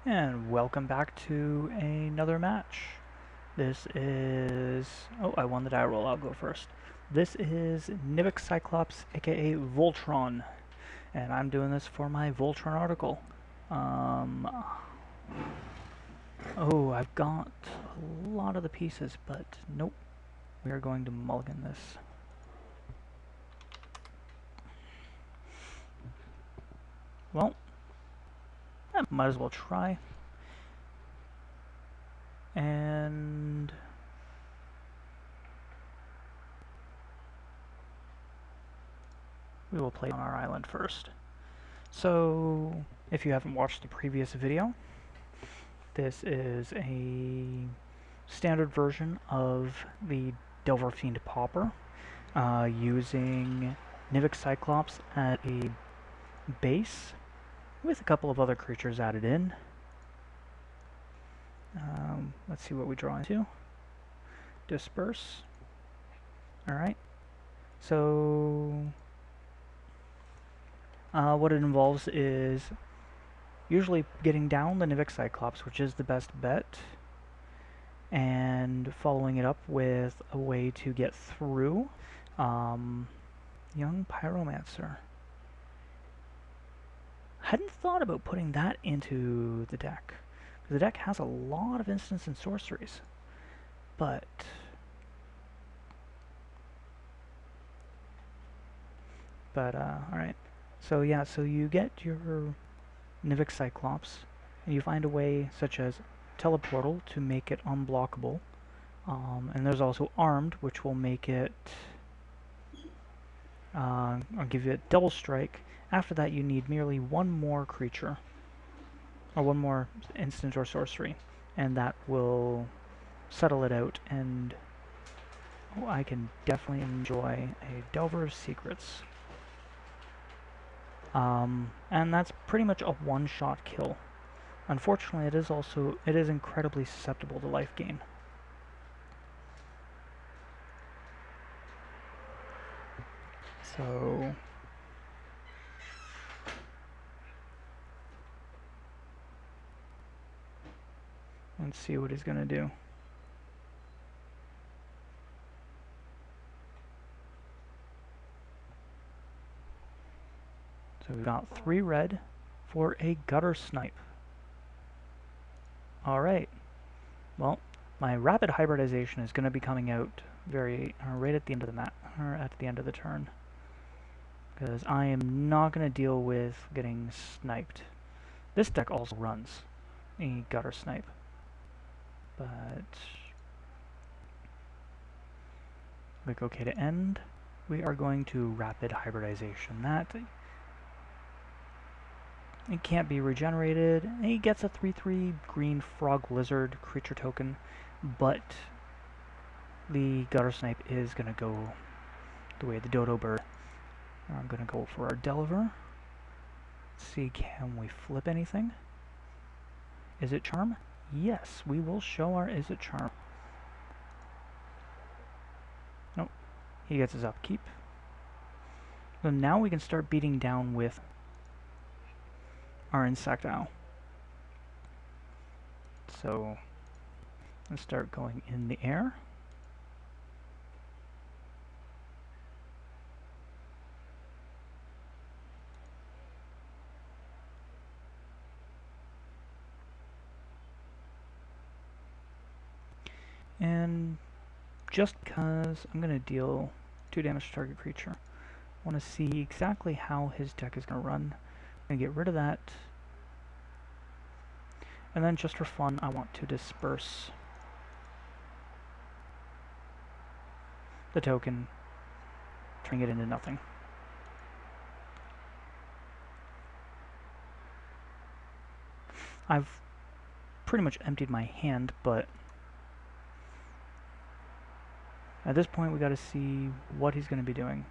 And welcome back to another match. This is... Oh, I won the die roll. I'll go first. This is Nivix Cyclops, aka Voltron. And I'm doing this for my Voltron article. Oh, I've got a lot of the pieces, but nope. We are going to mulligan this. Well, I might as well try. And... we will play on our island first. So, if you haven't watched the previous video, this is a standard version of the Delver Fiend Pauper, using Nivix Cyclops at a base with a couple of other creatures added in. Let's see what we draw into. Disperse. Alright. So, what it involves is usually getting down the Nivix Cyclops, which is the best bet, and following it up with a way to get through Young Pyromancer. Hadn't thought about putting that into the deck, because the deck has a lot of instants and sorceries, but alright. So yeah, so you get your Nivix Cyclops, and you find a way such as Teleportal to make it unblockable. And there's also Armed, which will make it, I'll give it Double Strike. After that you need merely one more creature, or one more instant or sorcery, and that will settle it out, and I can definitely enjoy a Delver of Secrets. And that's pretty much a one-shot kill. Unfortunately, it is incredibly susceptible to life gain. So let's see what he's gonna do. So we've got 3 red for a Gutter Snipe. Alright. Well, my rapid hybridization is going to be coming out right at the end of the or at the end of the turn, because I am not going to deal with getting sniped. This deck also runs a Gutter Snipe, but click OK to end. We are going to rapid hybridization that. It can't be regenerated. He gets a 3/3 green frog lizard creature token, but the Gutter Snipe is going to go the way of the dodo bird. I'm going to go for our Delver. Let's see, can we flip anything? Izzet Charm? Yes, we will show our Izzet Charm. Nope, he gets his upkeep. So now we can start beating down with our Insectile. So let's start going in the air. And just because I'm going to deal 2 damage to target creature, I want to see exactly how his deck is going to run. I'm going to get rid of that. And then just for fun, I want to disperse the token, turning it into nothing. I've pretty much emptied my hand, but at this point we got to see what he's going to be doing.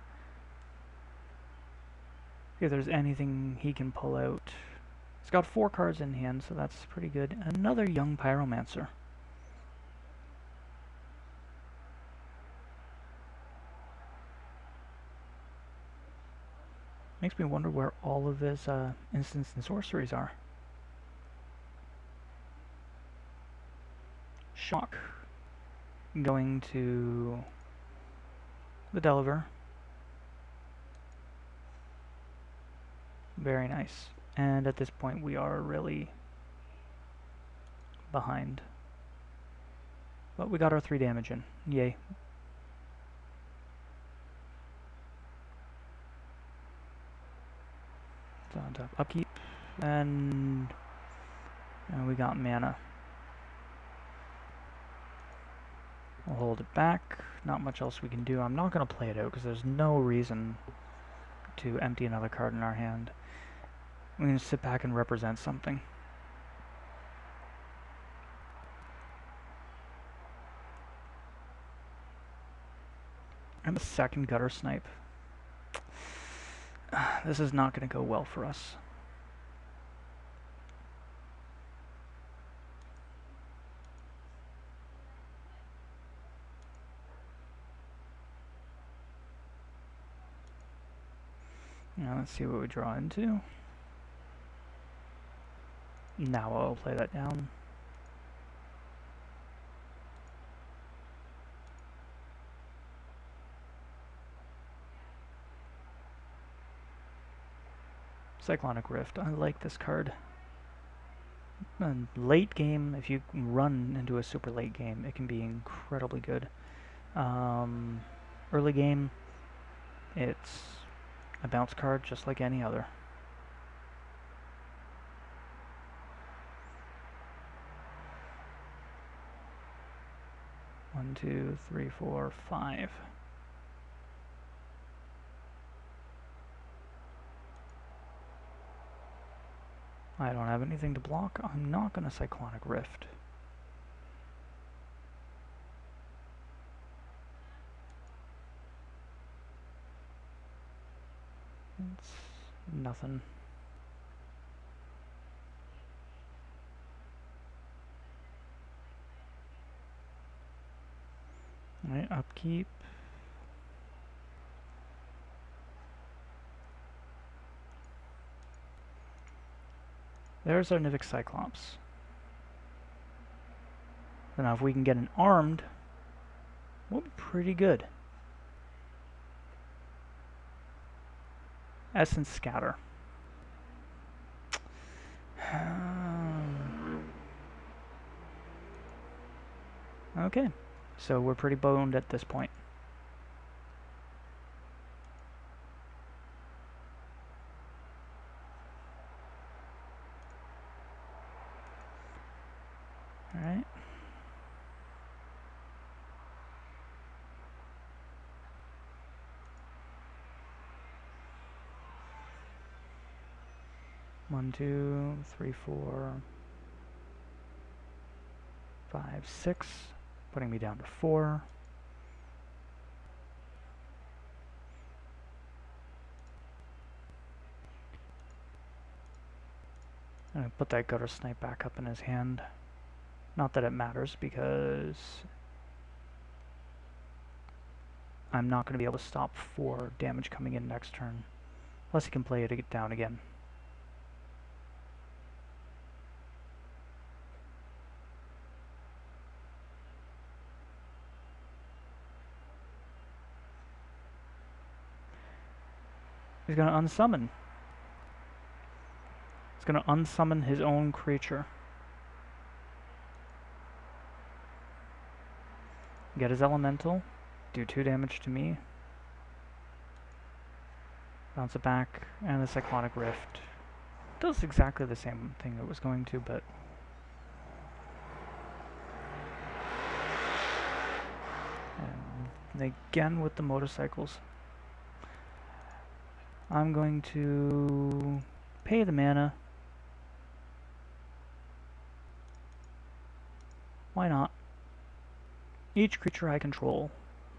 If there's anything he can pull out. He's got 4 cards in hand, so that's pretty good. Another Young Pyromancer. Makes me wonder where all of his instants and sorceries are. shock going to the Delver. Very nice. And at this point we are really behind. But we got our 3 damage in. Yay. So on top upkeep. And we got mana. We'll hold it back. Not much else we can do. I'm not going to play it out because there's no reason to empty another card in our hand. We're going to sit back and represent something. And a second Gutter Snipe. This is not going to go well for us. Now let's see what we draw into. Now I'll play that down. Cyclonic Rift. I like this card. And late game, if you run into a super late game, it can be incredibly good. Early game, it's a bounce card just like any other. One, two, three, four, five. I don't have anything to block. I'm not going to Cyclonic Rift. It's nothing. Alright, upkeep. There's our Nivix Cyclops. So now if we can get an armed, we'll be pretty good. Essence Scatter. Okay, so we're pretty boned at this point. Alright. One, two, three, four, 5, 6, putting me down to 4. I'm gonna put that Gutter Snipe back up in his hand. Not that it matters, because I'm not going to be able to stop 4 damage coming in next turn. Unless he can play it to get down again. He's going to unsummon. He's going to unsummon his own creature. Get his elemental, do 2 damage to me, bounce it back, and the Cyclonic Rift does exactly the same thing it was going to, but and again with the motorcycles. I'm going to pay the mana. Why not? Each creature I control,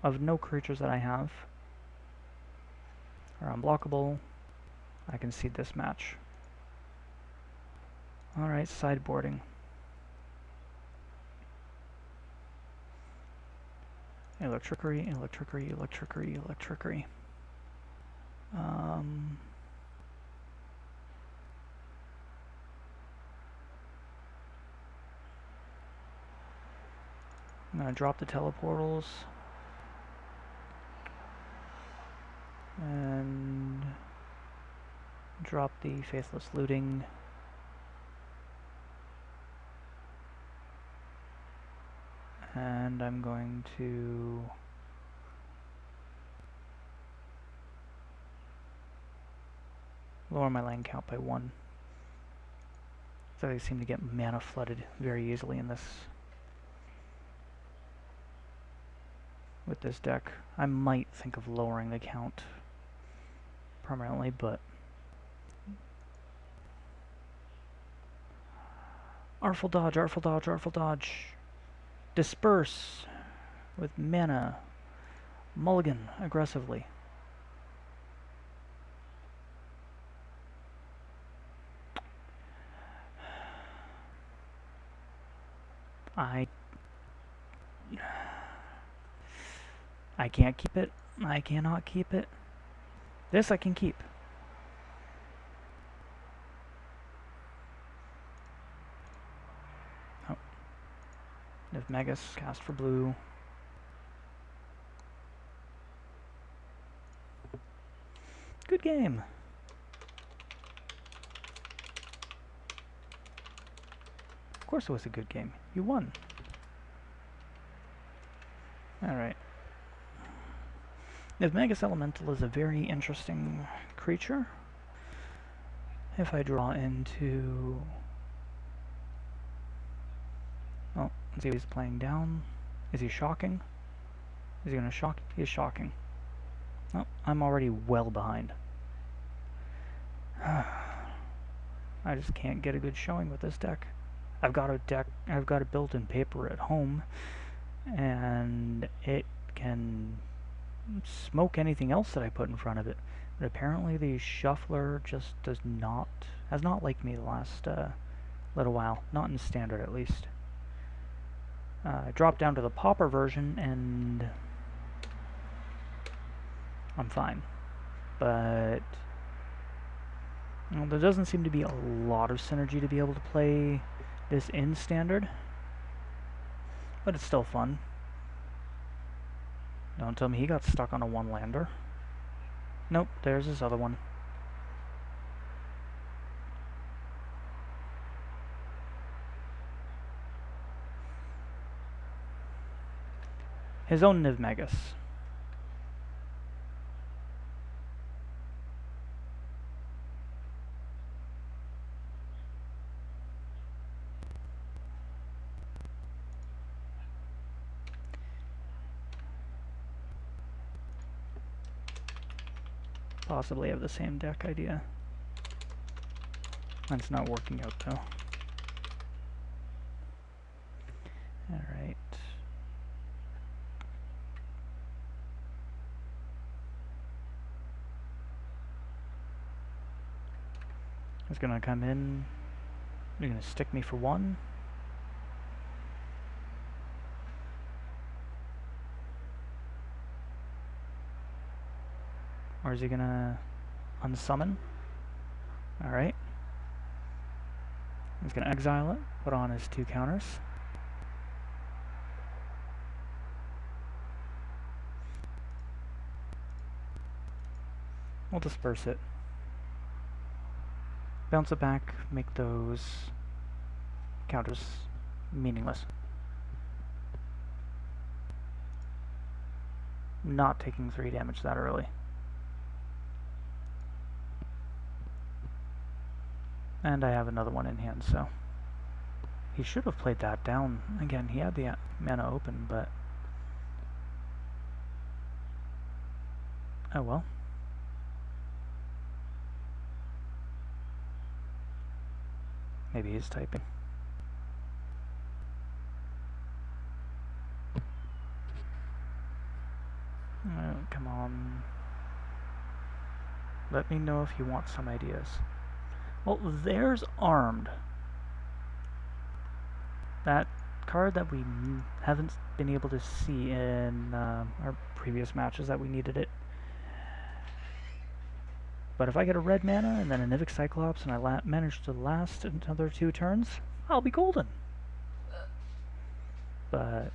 of no creatures that I have, are unblockable. I concede this match. Alright, sideboarding. Electrickery, electrickery, electrickery, electrickery. I'm going to drop the teleportals. And drop the Faithless Looting. And I'm going to lower my land count by 1. So I seem to get mana flooded very easily in this with this deck. I might think of lowering the count permanently, but Artful Dodge, Artful Dodge, Artful Dodge. Disperse with mana. Mulligan aggressively. I can't keep it. I cannot keep it. This I can keep. Oh. If Megas cast for blue. Good game. Of course it was a good game. You won. Alright. Nivix Elemental is a very interesting creature. If I draw into... Oh, let's see if he's playing down. Is he shocking? Is he going to shock? He is shocking. Oh, I'm already well behind. I just can't get a good showing with this deck. I've got a built-in paper at home, and it can smoke anything else that I put in front of it. But apparently the shuffler just has not liked me the last little while. Not in standard, at least. I dropped down to the popper version, and I'm fine. But well, there doesn't seem to be a lot of synergy to be able to play this in standard, but it's still fun. Don't tell me he got stuck on a one-lander. Nope, there's his other one. His own Nivix. Possibly have the same deck idea. That's not working out though. Alright. He's gonna come in. You're gonna stick me for 1. Or is he gonna unsummon? Alright. He's gonna exile it, put on his 2 counters. We'll disperse it. Bounce it back, make those counters meaningless. Not taking 3 damage that early. And I have another one in hand, so he should have played that down. Again, he had the mana open, but oh well. Maybe he's typing. Oh, come on. Let me know if you want some ideas. Well, there's Armed. That card that we haven't been able to see in our previous matches that we needed it. But if I get a red mana and then a Nivix Cyclops and I manage to last another 2 turns, I'll be golden. But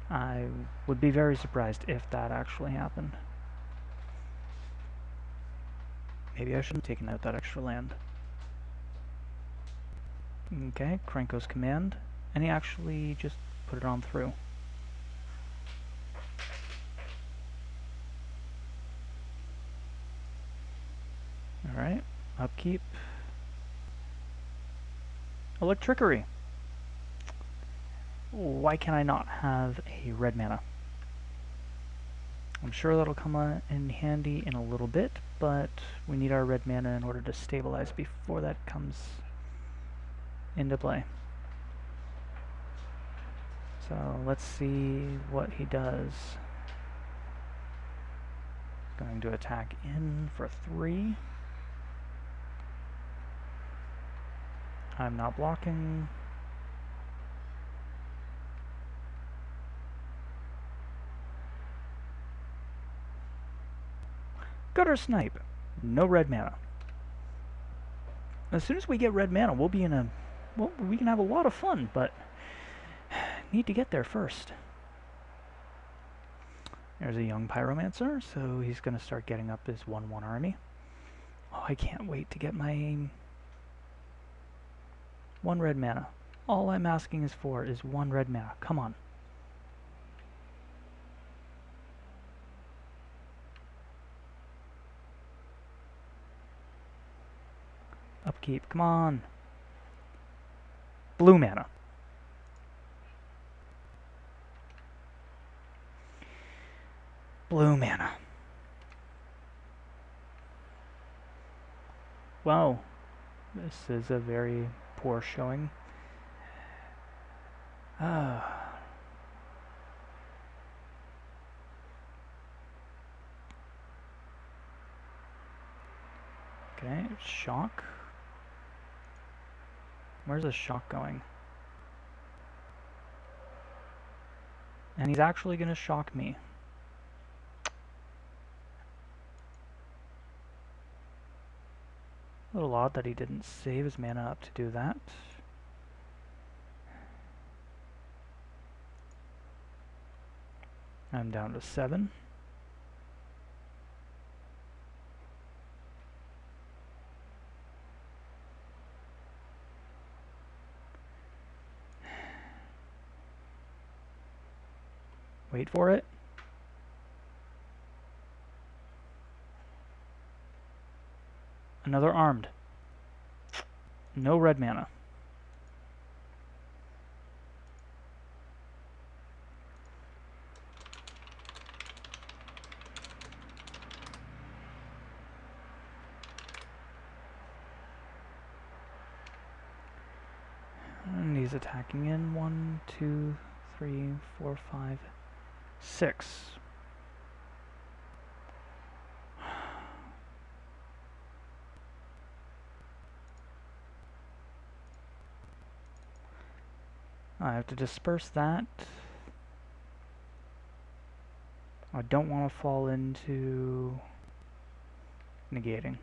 I would be very surprised if that actually happened. Maybe I shouldn't have taken out that extra land. Okay, Krenko's command, and he actually just put it on through. Alright, upkeep. Electrickery. Why can I not have a red mana? I'm sure that'll come in handy in a little bit, but we need our red mana in order to stabilize before that comes into play. So let's see what he does. Going to attack in for 3. I'm not blocking. Gutter Snipe. No red mana. As soon as we get red mana, we'll be in a... well, we can have a lot of fun, but need to get there first. There's a young Pyromancer, so he's going to start getting up his 1/1 army. Oh, I can't wait to get my 1 red mana. All I'm asking is 1 red mana. Come on. Upkeep, come on. Blue mana. Blue mana. Wow. This is a very poor showing. Okay, shock. Where's the shock going? And he's actually going to shock me. A little odd that he didn't save his mana up to do that. I'm down to 7. Wait for it. Another armed. No red mana. And he's attacking in 1, 2, 3, 4, 5, 6. I have to disperse that. I don't want to fall into negating.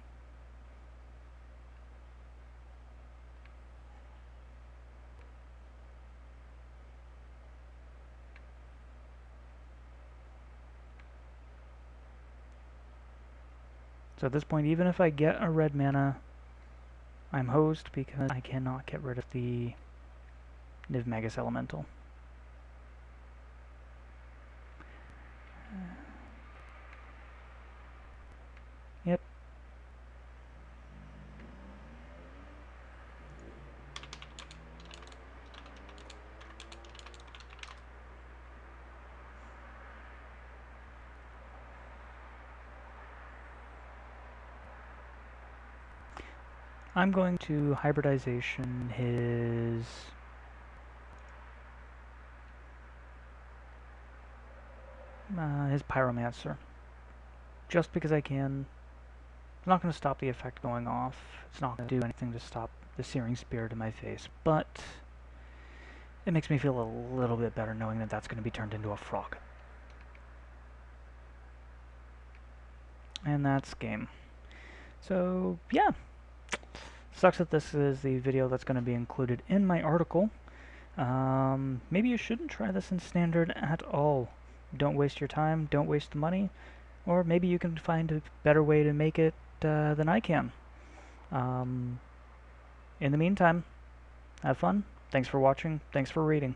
So at this point, even if I get a red mana, I'm hosed because I cannot get rid of the Niv Elemental. Yep. I'm going to hybridization his Pyromancer, just because I can. It's not going to stop the effect going off. It's not going to do anything to stop the Searing Spear to my face, but it makes me feel a little bit better knowing that that's going to be turned into a frog. And that's game. So, yeah. Sucks that this is the video that's going to be included in my article. Maybe you shouldn't try this in Standard at all. Don't waste your time, don't waste the money, or maybe you can find a better way to make it than I can. In the meantime, have fun. Thanks for watching. Thanks for reading.